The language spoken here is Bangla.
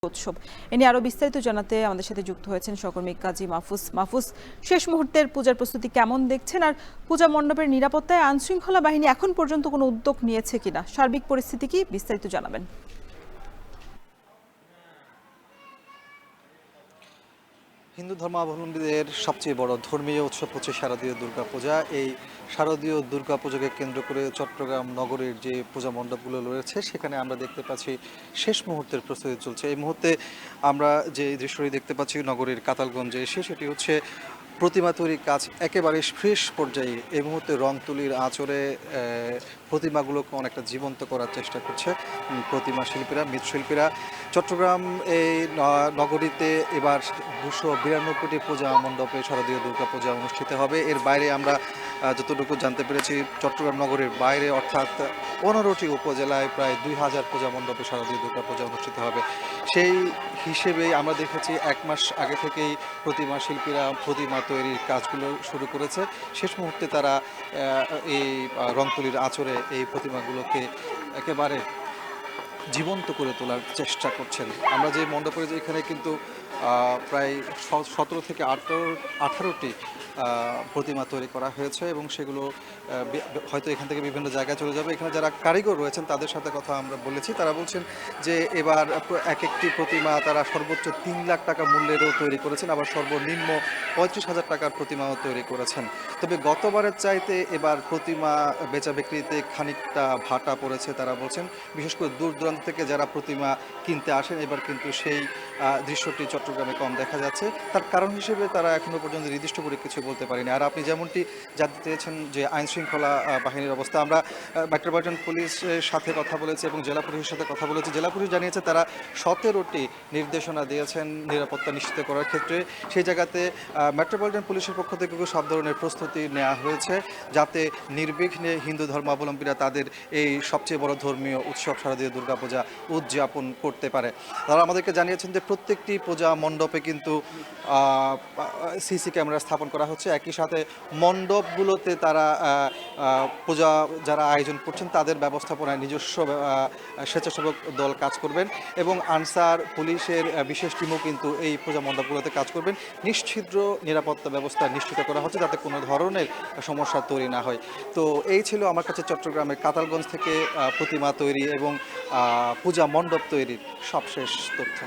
উৎসব এ নিয়ে আরো বিস্তারিত জানাতে আমাদের সাথে যুক্ত হয়েছেন সহকর্মী কাজী মাহফুজ। শেষ মুহূর্তের পূজার প্রস্তুতি কেমন দেখছেন, আর পূজা মণ্ডপের নিরাপত্তায় আইনশৃঙ্খলা বাহিনী এখন পর্যন্ত কোনো উদ্যোগ নিয়েছে কিনা, সার্বিক পরিস্থিতি কি, বিস্তারিত জানাবেন। হিন্দু ধর্মাবলম্বীদের সবচেয়ে বড় ধর্মীয় উৎসব হচ্ছে শারদীয় দুর্গাপূজা। এই শারদীয় দুর্গাপূজাকে কেন্দ্র করে চট্টগ্রাম নগরের যে পূজা মণ্ডপগুলো রয়েছে সেখানে আমরা দেখতে পাচ্ছি শেষ মুহূর্তের প্রস্তুতি চলছে। এই মুহূর্তে আমরা যে দৃশ্যটি দেখতে পাচ্ছি নগরীর কাতালগঞ্জে এসে, সেটি হচ্ছে প্রতিমা তৈরির কাজ একেবারে শেষ পর্যায়ে। এই মুহূর্তে রং তুলির আঁচড়ে প্রতিমাগুলোকে অনেকটা জীবন্ত করার চেষ্টা করছে প্রতিমা শিল্পীরা, মৃৎশিল্পীরা। চট্টগ্রাম এই নগরীতে এবার 292টি পূজা মণ্ডপে শারদীয় দুর্গাপূজা অনুষ্ঠিত হবে। এর বাইরে আমরা যতটুকু জানতে পেরেছি, চট্টগ্রাম নগরের বাইরে অর্থাৎ 15টি উপজেলায় প্রায় 2000 পূজা মণ্ডপে শারদীয় দুর্গাপূজা অনুষ্ঠিত হবে। সেই হিসেবেই আমরা দেখেছি 1 মাস আগে থেকেই প্রতিমা শিল্পীরা প্রতিমা তৈরির কাজগুলো শুরু করেছে। শেষ মুহূর্তে তারা এই রংতুলির আঁচড়ে এই প্রতিমাগুলোকে একেবারে জীবন্ত করে তোলার চেষ্টা করছেন। আমরা যে মণ্ডপে এখানে কিন্তু প্রায় 17 থেকে 18টি প্রতিমা তৈরি করা হয়েছে এবং সেগুলো হয়তো এখান থেকে বিভিন্ন জায়গায় চলে যাবে। এখানে যারা কারিগর রয়েছেন তাদের সাথে কথা আমরা বলেছি, তারা বলছেন যে এবার এক একটি প্রতিমা তারা সর্বোচ্চ 3 লাখ টাকা মূল্যেরও তৈরি করেছেন, আবার সর্বনিম্ন 35,000 টাকার প্রতিমাও তৈরি করেছেন। তবে গতবারের চাইতে এবার প্রতিমা বেচা বিক্রিতে খানিকটা ভাটা পড়েছে তারা বলছেন। বিশেষ করে দূর দূরান্ত থেকে যারা প্রতিমা কিনতে আসেন এবার কিন্তু সেই দৃশ্যটি চট্টগ্রামে কম দেখা যাচ্ছে। তার কারণ হিসেবে তারা এখনো পর্যন্ত নির্দিষ্ট করে কিছু বলতে পারেনি। আর আপনি যেমনটি জানতে চেয়েছেন যে আইন শৃঙ্খলা বাহিনীর অবস্থা, আমরা মেট্রোপলিটন পুলিশের সাথে কথা বলেছি এবং জেলা পুলিশের সাথে কথা বলেছি। জেলা পুলিশ জানিয়েছে তারা 17টি নির্দেশনা দিয়েছেন নিরাপত্তা নিশ্চিত করার ক্ষেত্রে। সেই জায়গাতে মেট্রোপলিটন পুলিশের পক্ষ থেকে সব ধরনের প্রস্তুতি নেওয়া হয়েছে যাতে নির্বিঘ্নে হিন্দু ধর্মাবলম্বীরা তাদের এই সবচেয়ে বড় ধর্মীয় উৎসব শারদীয় দুর্গাপূজা উদযাপন করতে পারে। তারা আমাদেরকে জানিয়েছেন যে প্রত্যেকটি পূজা মণ্ডপে কিন্তু সিসি ক্যামেরা স্থাপন করা হচ্ছে। একই সাথে মণ্ডপগুলোতে তারা পূজা যারা আয়োজন করছেন তাদের ব্যবস্থাপনায় নিজস্ব স্বেচ্ছাসেবক দল কাজ করবেন এবং আনসার পুলিশের বিশেষ টিমও কিন্তু এই পূজা মণ্ডপগুলোতে কাজ করবেন। নিশ্ছিদ্র নিরাপত্তা ব্যবস্থা নিশ্চিত করা হচ্ছে যাতে কোনো ধরনের সমস্যা তৈরি না হয়। তো এই ছিল আমার কাছে চট্টগ্রামের কাতালগঞ্জ থেকে প্রতিমা তৈরি এবং পূজা মণ্ডপ তৈরির সবশেষ তথ্য।